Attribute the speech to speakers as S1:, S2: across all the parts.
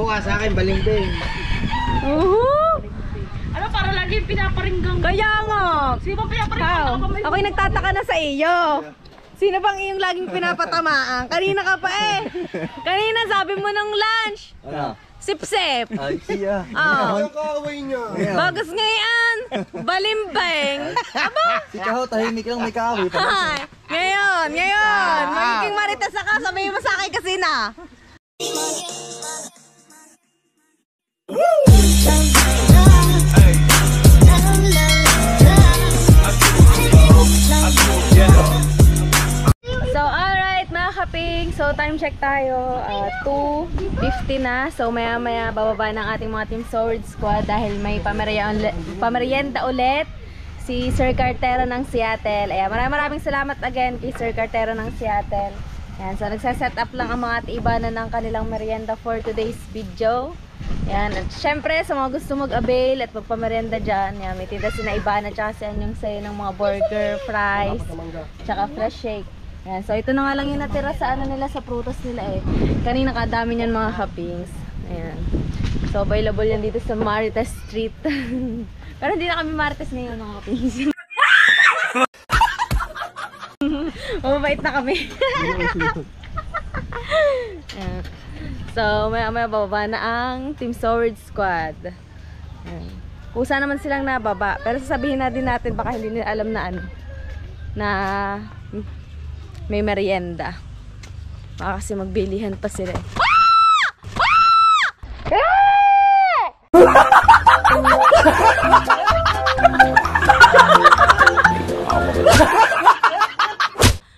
S1: mukha sa akin, balimbing.
S2: Ano, para lagi pinaparinggang.
S3: Kaya nga.
S2: Sino ba pinaparinggang?
S3: Ako'y nagtataka na sa iyo. Sino bang iyong laging pinapatamaan? Kanina ka pa eh. Kanina sabi mo ng lunch.
S1: Ano?
S3: Sip-sip.
S1: Ay, siya.
S3: Oh.
S1: Kaaway niya.
S3: Bagas ngayon. Balimbing.
S1: Si Kaho, tahimik lang, may kaaway.
S3: Ay, ngayon. Magiging marites ka. Sabihin mo sa akin kasi na. So alright mga kaping, so time check tayo, 2:50 na. So maya maya bababa ng ating mga Team Sword Squad dahil may pamerienda ulit si Sir Cartero ng Seattle. Ayan, maraming salamat again kay Sir Cartero ng Seattle. Ayan, so nagsaset up lang ang mga atibanan ng kanilang merienda for today's video. Ayan, at syempre sa mga gusto mag-avail at magpamerienda dyan, ayan, may tinda si na Ibana tsaka si Anyong Sayo ng mga burger, fries, tsaka fresh shake. Ayan, so ito na nga lang yung natira sa ano nila, sa prutas nila eh. Kanina kadami niyan mga kapings. Ayan. So available yan dito sa Marites Street. Pero hindi na kami Marites ngayon mga kapings. Mababait na kami. Ayan. So maya bababa na ang Team Sword Squad. Ayan. Kusa naman silang nababa. Pero sasabihin na din natin, baka hindi nila alam na ano, na may merienda. Baka kasi magbilihan pa sila.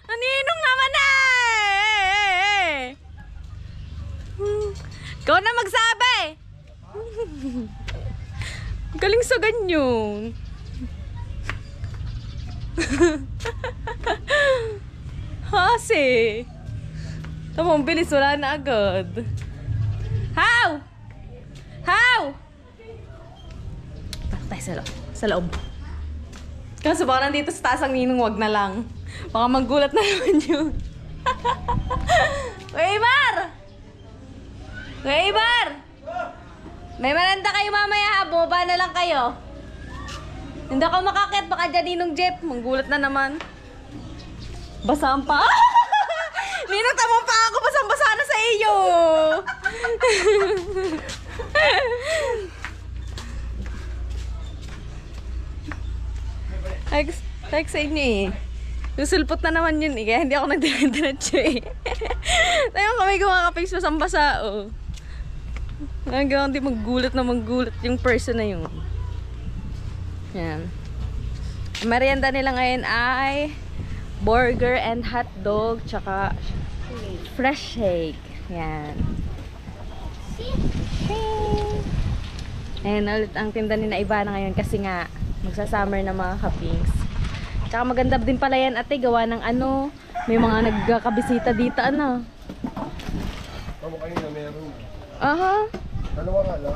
S3: Naninong naman eh! Ikaw na magsabi! Galing sa ganyan. Hasi. Tamang bilis, wala na agad. How? Takot tayo sa loob. Kaso baka nandito sa taas ang ninong, wag na lang. Baka magulat na naman yun. Weibar! May maranda kayo mamaya ha, bumaba na lang kayo. Hindi ako makakit, baka dyan ninong Jeff, manggulat na naman. Basaan pa. Ninong, tamang pa ako. Basang-basa na sa iyo. Like sa inyo eh. Susulpot na naman yun eh. Kaya hindi ako nagdiretso eh. Tayo kami kumakapings basang-basa oh. Hanggang hindi maggulat yung person na yun. Yan. Ang merienda nila ngayon ay burger and hot dog, tsaka fresh shake. Yan. Ayan ulit ang tinda ni na Ibana ngayon kasi nga magsa-summer na mga kapings. Tsaka maganda din pala yan ate, gawa ng ano, may mga nagkakabisita dito ano.
S1: Tama kayo na meron.
S3: Aha.
S1: Dalawa nga lang.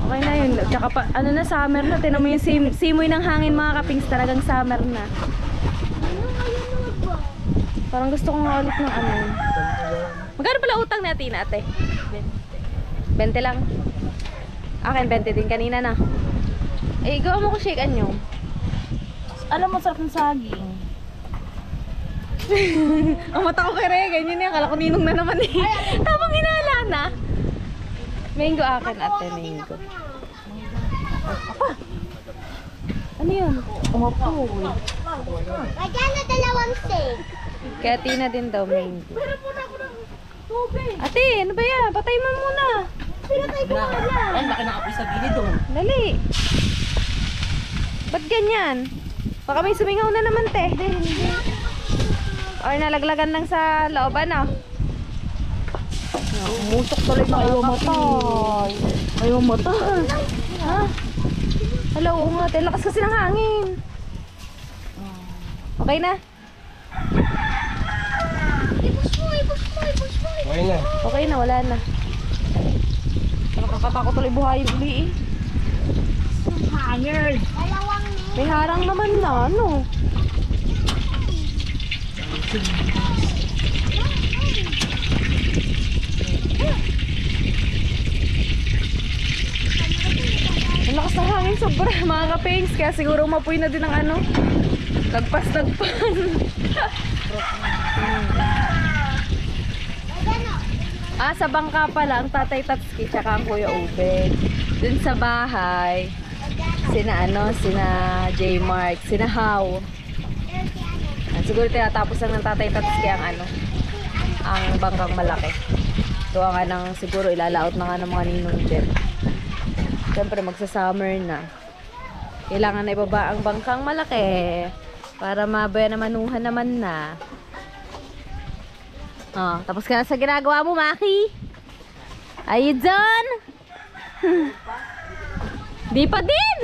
S3: Okay na yun. Tsaka pa, ano na, summer na. Tinan mo yung simoy ng hangin mga kapings, talagang summer na. Parang gusto ko nga ulit ng ano. Magkano pala utang natin ate? 20 lang. Akin 20 din kanina na. Eh, gawa mo ko shake nyo.
S2: Alam mo, sarap ng saging.
S3: Ang mata ko kay Rhea, ganyan yan. Akala ko ninong na naman eh. Tapang hinala na. Mango akin ate, mango. Apa? Ano yun? Umapoy.
S4: Wala na dalawang steak.
S3: Kaya Tina din daw mango. Ate, ano ba yan? Patay mo muna.
S2: Pinatay ko na lang. Ay, baka nakapoy sa gilid oh.
S3: Dali. Ba't ganyan? Baka may sumingaw na naman te. Or nalaglagan lang sa loob ano? Musok tuloy na ayaw matay. Ayaw matay. Ha? Hello, nga. Lakas kasi ng hangin. Okay na?
S4: Ipush mo.
S1: Okay na.
S3: Okay na, wala na. Nakakatakot tuloy buhayin uli eh.
S2: Hangers.
S4: Dalawang
S3: May harang naman na, ano? sobra mga kapings. Kaya siguro mapuy na din ang ano. Lagpas-lagpan. Sa bangka pala ang Tatay Tatsuki tsaka ang Kuya Ube. Dun sa bahay, sina J Mark, sina How. Siguro tinatapos lang ng Tatay Tatsuki ang ang bangkang malaki. Ito nga nang siguro ilalaot na nga ng mga ninong dyan. Siyempre magsa-summer na. Kailangan na ibaba ang bangkang malaki para mabaya na manuhan naman na. Tapos ka na sa ginagawa mo, Maki? Are you done? Di pa din!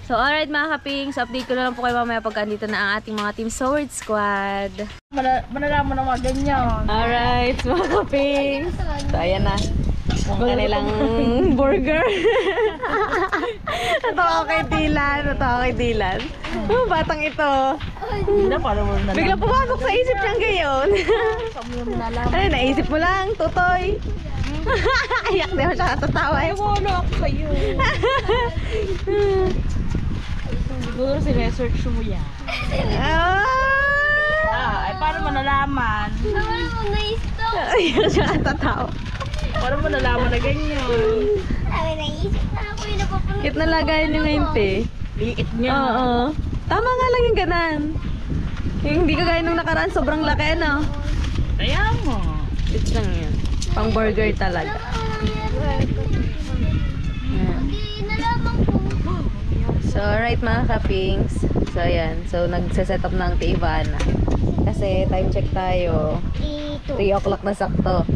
S3: So alright mga kapings, update ko na lang po kayo mamaya pagka andito na ang ating mga Team Sword Squad.
S2: Manalaman na mga ganyan.
S3: Alright mga kapings. So ayan na. Ang kanilang burger. Natawa ko kay Dylan. Batang ito. Bigla pumasok sa isip niyang gayon. Ano, naisip mo lang, tutoy. Ayak na siya katatawa.
S2: Ay, wala ako sa'yo. Siguro sinesearch mo yan. Ay, paano mo nalaman?
S3: Ayak siya katatawa.
S2: Paano mo nalaman na ganyan?
S4: Naisip na ako yung napapanood.
S3: Cute na lagayan yung ngayon, te.
S2: Liit niya.
S3: Oo. Tama nga lang yung ganan. Yung hindi kagaya nung nakaraan, sobrang laki, ano?
S2: Kaya mo.
S3: It's lang yan. Pang burger talaga.
S4: Hindi nalaman ko.
S3: So, alright mga kapings. So, ayan. So, nagsaset up na ang Ivana. Kasi time check tayo. 3 o'clock na sakto.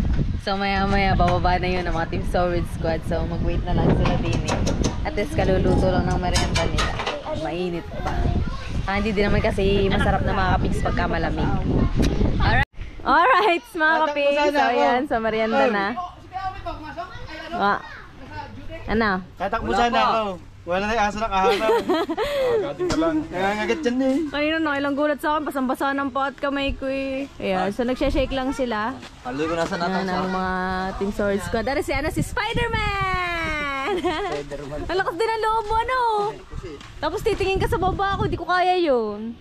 S3: So, maya-maya, bababa na yun ang mga Team Sword Squad. So, mag-wait na lang sila din eh. At least, kaluluto lang ng merienda nila. Mainit pa. Hindi din naman kasi masarap na mga kapings pagka malamig. Alright, mga kapings. So, ayan. So, merienda na. Ano?
S1: Tatakbo sana ako. Wala na yung asa na kaharaw. Agatin ka lang. Nangangagat dyan eh.
S3: Kanina nakailang gulat sa akin, basang-basa ng pa at kamay ko eh. Ayan, so nagsha-shake lang sila.
S1: Haloy ko nasa
S3: Ayan ang mga Team Sword Squad. Dari si Spider-Man! Ang lakas din ang loob mo, ano? Tapos titingin ka sa baba ako, di ko kaya yun.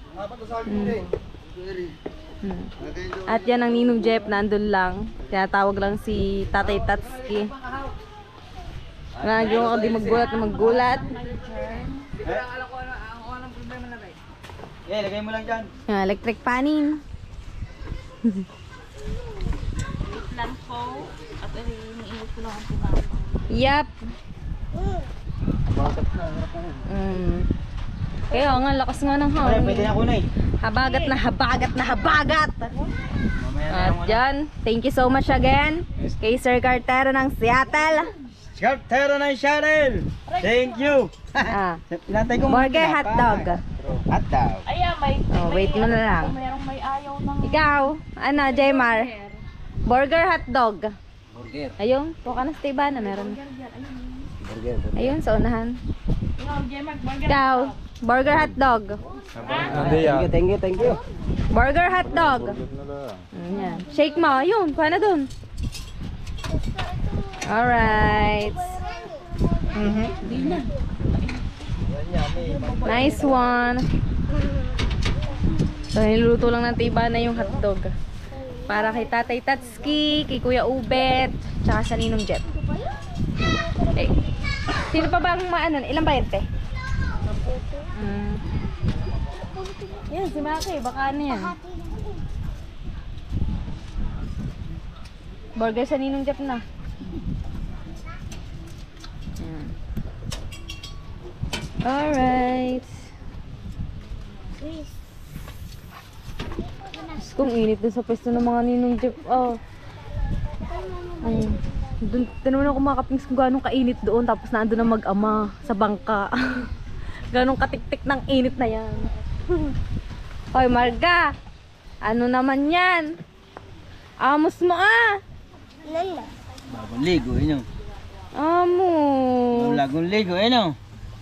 S3: At yan ang Ninong Jeff, nandun lang. Tinatawag lang si Tatay Tatsuki. Nagagawa ko di maggulat.
S1: Lagay mo lang dyan.
S3: Yung electric panin.
S2: Plan ko. At iniinit ko lang ang pinapa.
S3: Yup.
S1: Bakit na?
S3: Kaya nga, lakas nga ng
S1: Ay,
S3: hangin.
S1: pwede na kunay.
S3: Habagat na habagat na habagat. At dyan, thank you so much again kay Sir Cartero ng Seattle.
S1: Cartero ng Cheryl! Thank you! Pinatay ko
S3: Burger hotdog.
S1: Hotdog.
S2: Ayan, may...
S3: Wait mo na lang.
S2: Merong may ayaw ng...
S3: Ikaw, Jmar? Burger hotdog.
S1: Burger.
S3: Ayun, buka na sa Ivana, meron.
S1: Burger.
S3: Ayun, sa unahan.
S2: Burger.
S3: Ikaw, burger hotdog.
S1: Thank you.
S3: Burger hotdog. Yan. Shake mo, ayun, kuha na dun. Alright. Nice one. So, niluluto lang ng tiba na yung hotdog. Para kay Tatay Tatsuki, kay Kuya Ubet, tsaka sa Ninong Jet. Okay. Sino pa bang maanon? Ilan ba yun, te? Yan, si Maki. Baka ano yan? Burger sa Ninong Jet na. Yan. Alright. Kung init doon sa pwesto ng mga Ninong Jeff. Doon, tinanong ako mga kapings kung gano'ng kainit doon. Tapos naandun na mag-ama sa bangka. Gano'ng katik-tik ng init na yan. Hoy Marga, ano naman yan? Amos mo ah.
S4: Nanda.
S1: Bagong ligo, yun yung.
S3: Amo.
S1: Bagong ligo, yun yung.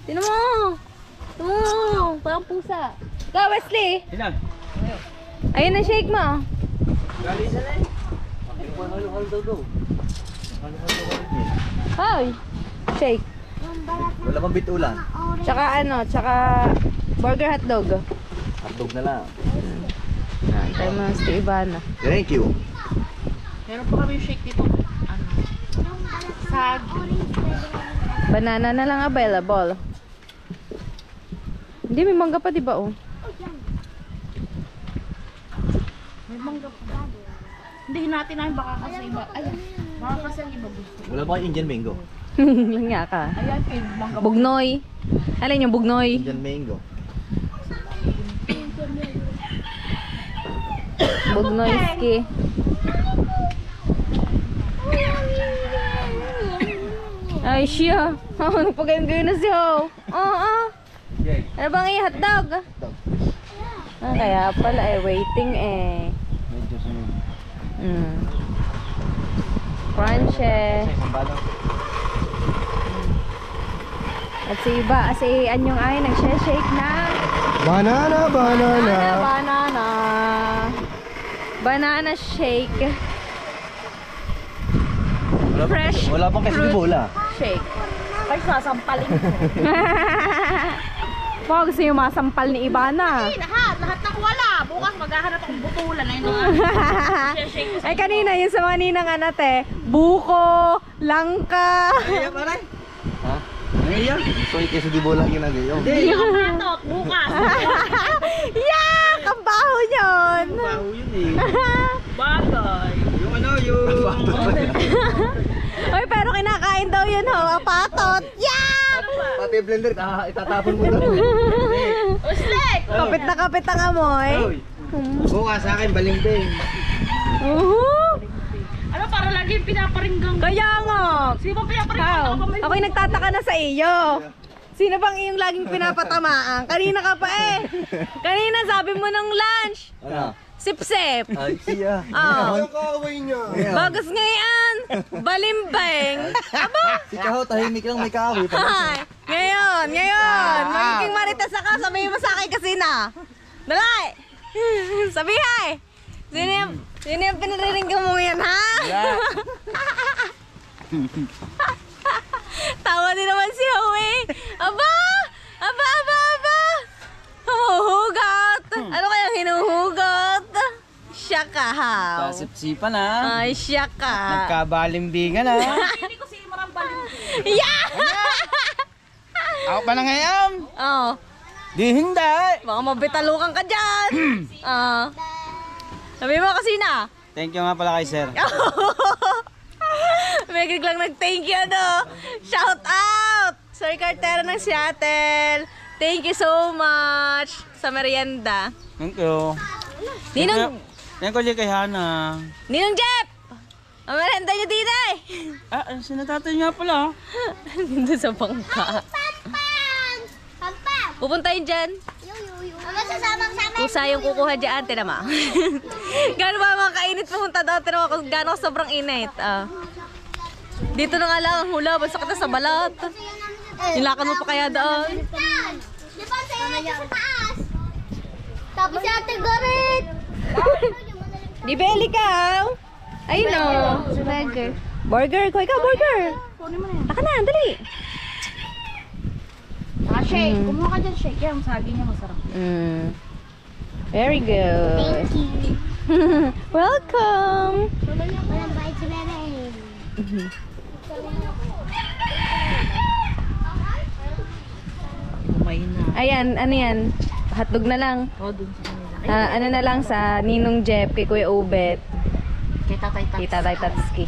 S3: Tinan mo. Parang pusa. Ikaw Wesley.
S1: Ilan?
S3: Ayun na shake mo.
S1: Gali sa lang. Halo-halo daw. Halo-halo.
S3: Hoy! Shake.
S5: Wala bang bitulan?
S3: Tsaka ano, tsaka burger hotdog.
S5: Hotdog na lang.
S3: Tayo mo si Ivana.
S5: Thank you.
S2: Meron pa kami shake dito. Ano? Sag.
S3: Banana na lang available. Hindi, may mangga pa, di ba, oh?
S2: May mangga pa. Hindi natin namin baka kasi iba. Ayan. Baka kasi ang iba gusto.
S5: Wala ba kayong Indian mango?
S3: Lang nga ka.
S2: Ayan, mangga pa.
S3: Bugnoy. Alin yung bugnoy?
S5: Indian mango.
S3: Bugnoy ski. Ay, siya. Ano pa gayong na siya? Oo. Ano bang i-hotdog? Kaya pala waiting eh.
S5: Medyo sunod.
S3: Crunch eh. At si Anyong ay nag-shake na.
S1: Banana.
S3: Banana shake. Fresh
S5: Wala pang kasi di bola.
S3: shake.
S2: Ay, sasampalin ko.
S3: Baka gusto yung masampal ni Ivana.
S2: Lahat ng wala. Bukas maghahanap akong butulan na yun.
S3: Ay kanina yung sa mga ninang anate, buko, langka.
S5: Ha? Naiya? So yung queso di bola ginagayo.
S2: Hindi ako patot. Bukas.
S3: Yak! Ang baho yun!
S1: Baho yun eh.
S2: Bagay.
S1: Yung ano, yung...
S3: Oy, pero kinakain daw yun ho, ang patot. Yak!
S5: Pati blender, itatapon mo daw.
S2: Uslik!
S3: Kapit na kapit ang amoy.
S1: Oy. Bukas sa akin, balimbing.
S2: Ano, para lagi pinaparinggang.
S3: Kaya nga.
S2: Sino ba
S3: Ikaw,
S2: pinaparinggang?
S3: ako'y nagtataka na sa iyo. Sino bang iyong laging pinapatamaan? Kanina ka pa eh. Kanina sabi mo ng lunch.
S5: Ano?
S3: Sip-sip.
S5: Ay, siya.
S3: Oh.
S1: Kaaway niya.
S3: Bagas ngayon. Balimbing.
S5: Si Kaho, tahimik lang may kahoy.
S3: Ay, ngayon. Magiging marites ako. Sabihin mo sa akin kasi na. Dalay. Sabi hay. Sino yung pinariringgan mo yan, ha? Tawa din naman si Howie. Aba! Humuhugot. Ano kayang hinuhugot? Siya ka, haw.
S1: Kasip-sipan ha.
S3: Ay, siya ka.
S1: Nagkabalimbingan ha.
S2: Hindi ko si Marambalin.
S3: Yeah!
S1: Ako pa na ngayon.
S3: Oh,
S1: Di hindi.
S3: baka mabitalukan ka dyan. Sabi mo kasi na.
S1: Thank you nga pala kay sir.
S3: May lang nag-thank you, ano? Shout out! Sir Cartera ng Seattle. Thank you so much sa merienda.
S1: Thank you.
S3: Ninong
S1: Thank you kay Hana.
S3: Jeff! Ang merienda niyo dito eh.
S1: Sinatatay nga pala.
S3: Dito sa bangka.
S4: Pampam!
S3: Pupuntahin dyan.
S4: Mama, sasamang sa amin.
S3: Kusa yung kukuha dyan, tinama. Gano'n ba mga kainit pumunta doon? Tinama kung gano'n sobrang init. Dito na nga lang ang hula, basta kita sa balat. Nilakan mo pa kaya doon?
S4: Di ba sa'yo na sa taas? Tapos si Ate Garit.
S3: Di ba, ikaw? Ayun o. Burger. Burger? Kuha ikaw, burger. Taka na, dali.
S2: Shake. Kumuha ka dyan, shake. Yan, saging niya masarap.
S3: Very good.
S4: Thank you.
S3: Welcome.
S4: Walang bait si Bebe.
S2: May na.
S3: Ayan, ano yan? Hotdog na lang.
S2: Dun sa kanila.
S3: Ano na lang sa Ninong Jeff, kay Kuya Ubet,
S2: Kay Tatay Tats.
S3: kay Tatay Tatski.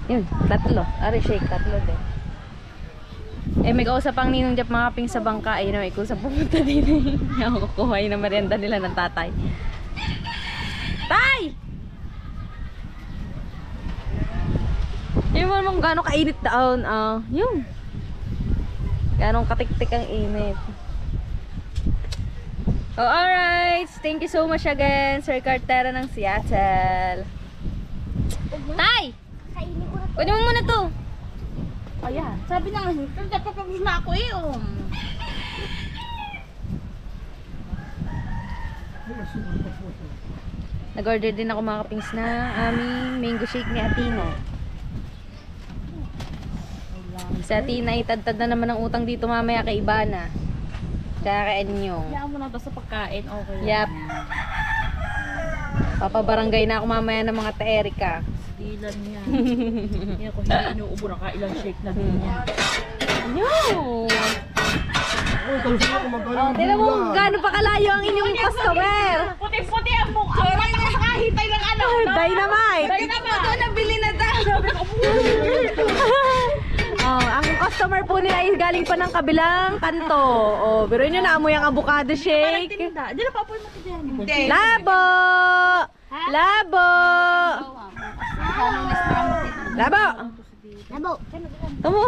S3: Yun, tatlo. Ari, shake, tatlo din. May kausap ang Ninong Jeff mga kaping sa bangka. Ayun na, may kusap pumunta din. Ako kukuha yun na merienda nila ng tatay. Tay! Yung mo kung gano'ng kainit daon. Yung. Gano'ng katik-tik ang init. Oh, alright. Thank you so much again, Sir Cartera ng Seattle. Tay! Kunin mo muna to.
S2: Ayan. Sabi na nga, napapagod na ako eh.
S3: Nag-order din ako mga kapings na aming mango shake ni Atina. Sa Tina, itadtad na naman ang utang dito mamaya kay Ibana. Tsaka kay Enyong.
S2: Kaya mo na basta pagkain, okay.
S3: Yap. Papabarangay na ako mamaya ng mga ta-Erika.
S2: Ilan yan. Yan ko hindi inuubo na kailang shake na din yan.
S3: Yo! Oh, tignan mo gaano pa kalayo ang inyong customer.
S2: Puti-puti ang mukha. Sorry na nakahitay ng ano.
S3: Dynamite!
S2: Doon nabili na tayo.
S3: Oh, ang customer po nila ay galing pa ng kabilang kanto. Oh, pero yun naamoy ang avocado shake.
S2: Diyan na papoy mo dyan.
S3: Labo! Labo! Labo!
S4: Labo.
S3: Tamo.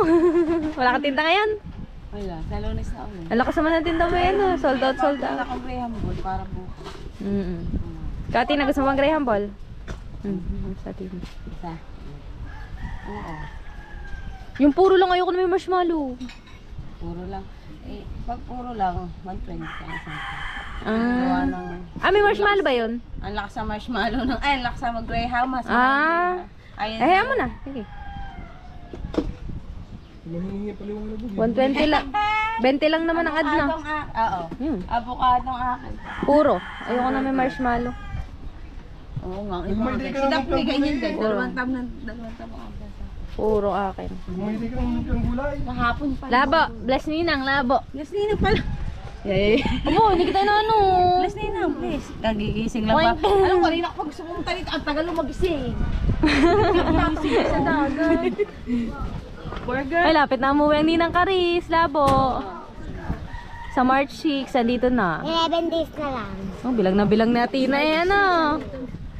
S3: Wala kang tinta ngayon?
S2: Wala, sa Lunes na ulit.
S3: Ang lakas naman ng tinta mo yan. Oh. Sold out, sold
S2: Wala
S3: out.
S2: kang Graham Ball para bukas.
S3: Kati, gusto mo bang Graham Ball? Sa atin.
S2: Isa. Oo.
S3: Yung puro lang ayoko na may marshmallow.
S2: Puro lang. Eh, pag puro lang, 120 ang isang. Gawa ng...
S3: May marshmallow ba yun?
S2: Ang lakas sa marshmallow ng... Ay, ang lakas sa mag-graham. Mas
S3: Ay, hayaan mo na. Sige. 120 lang. 20 lang naman ang ad na.
S2: Oo. Avocado ang akin.
S3: Puro. Ayoko na may marshmallow.
S2: Oo nga. Si Daphne ganyan din. Dalawang tam ang
S3: Puro akin.
S1: Hindi ka ng gulay.
S2: kahapon pa.
S3: Labo. Bless Ninang, labo.
S2: Bless Ninang pala.
S3: Amo, hindi kita na ano.
S2: Bless Ninang, please. Kagigising lang ba? Alam ko, rin ako pag sumunta dito, ang tagal mo magising. Magising sa dagat. Burger.
S3: Ay, lapit na umuwi ang Ninang Karis, labo. Sa March 6, andito na.
S4: 11 days na lang.
S3: Oh, bilang na bilang natin na eh, ano.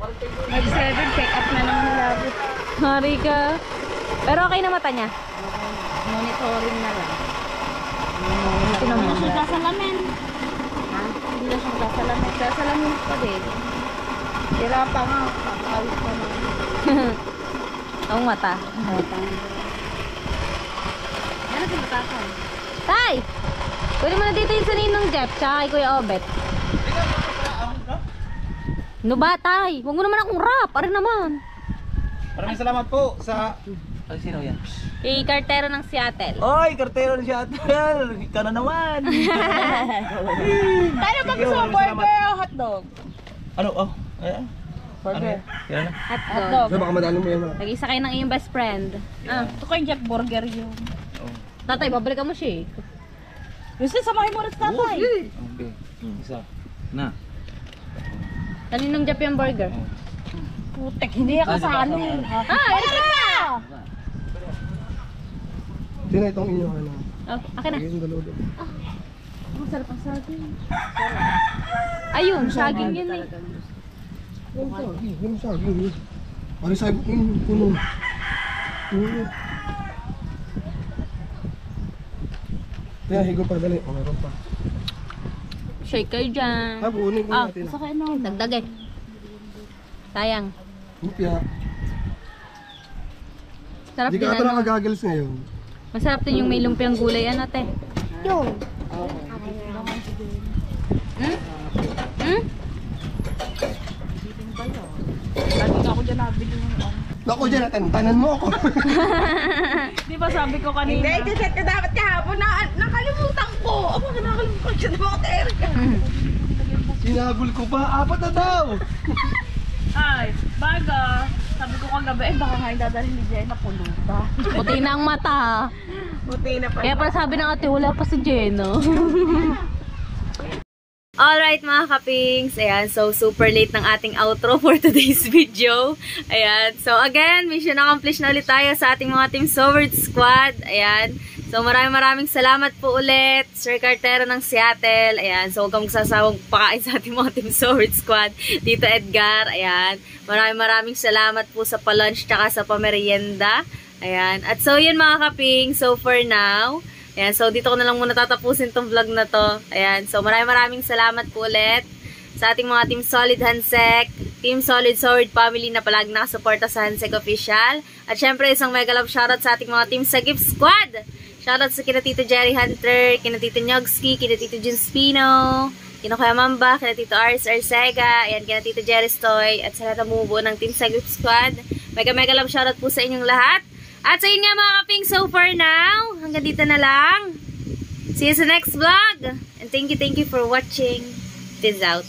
S2: Mag 7, check up na naman nilabot.
S3: Hari ka. Pero okay na mata niya.
S2: Monitoring na lang.
S3: Ito naman.
S2: Hindi siya sasalamin. Ha? Hindi na siya sasalamin. Sasalamin pa din. Tira pa nga. Kakawis pa na.
S3: Ang mata.
S2: Ano din matakaw?
S3: Tay! Kunin mo na dito yung sa Ninong Jeff, tsaka kay Kuya Obet. No ba, Tay? Huwag mo naman akong rap. Pare naman.
S1: Maraming salamat po sa...
S5: Ay, sino yan?
S3: Kay Cartero ng Seattle.
S5: Oy, kartero ni Seattle! Ikaw na naman!
S2: Tayo ba gusto mo burger o hotdog?
S5: Ano? Oh, ayan.
S2: Burger.
S5: Yan na.
S3: Hotdog.
S1: Baka madali mo yan.
S3: Nag-isa kayo ng iyong best friend.
S2: Ito ko yung Jack Burger yun.
S3: Tatay, babalikan mo siya eh.
S2: Yung sasamahin mo rin sa tatay.
S5: Okay. Isa. Na.
S3: Kaninong Jeff yung burger?
S2: Putek, hindi ako sa ano.
S3: Ito na!
S1: Sino itong inyo ano?
S3: Okay, akin na.
S1: Yung dalawa doon.
S2: Masarap ang saging.
S3: Ayun, saging yun eh.
S1: Yung saging. Ano sabi ko yung puno? Puno. Kaya higo pa, dali. O, meron pa.
S3: Shake kayo dyan.
S1: Kunin ko natin.
S2: Sakay na.
S3: Dagdag eh. Sayang.
S1: Lupya.
S3: Sarap
S1: Hindi
S3: din
S1: ka ata
S3: ano.
S1: nakagagals ngayon.
S3: Masarap din yung may lumpiang gulay. Ano, te?
S4: Yung.
S2: Lagi ka ako dyan nabili yung
S1: Naku dyan, tanan mo ako.
S2: Di ba sabi ko kanina? Hindi, set ka dapat kahapon. Nakalimutan ko. Ako nakalimutan ko siya. Diba ka?
S1: Sinabol ko pa, 4 na daw.
S2: Ay, baga. Sabi ko kagabi, baka nga yung dadalhin ni Jenna puluta.
S3: Puti na ang mata.
S2: Buti na pa.
S3: Kaya pala sabi ng ate, wala pa si Jenna. Alright mga kapings, ayan, so super late ng ating outro for today's video. Ayan, so again, mission accomplished na ulit tayo sa ating mga Team Swords Squad. Ayan, so maraming salamat po ulit, Sir Cartero ng Seattle. Ayan, so huwag kang magsasawang pakain sa ating mga Team Swords Squad. Tito Edgar, ayan, maraming salamat po sa pa-lunch tsaka sa pamerienda. Ayan, at so yun mga kaping, so for now, ayan, so dito ko na lang muna tatapusin tong vlog na to. Ayan, so maraming salamat po ulit sa ating mga Team Solid Hansek, Team Solid Sword Family na palagi nakasuporta sa Hansek Official. At syempre isang mega love shoutout sa ating mga Team Sagip Squad. Shoutout sa kina Tito Jerry Hunter, kina Tito Nyogski, kina Tito Jun Spino, kina Kuya Mamba, kina Tito Ars Arcega, ayan, kina Tito Jerry Stoy, at sa lahat ng bumubuo ng Team Sagip Squad. Mega love shoutout po sa inyong lahat. At sa inyo nga mga kaping, so for now, hanggang dito na lang. See you sa next vlog. And thank you for watching. Peace out.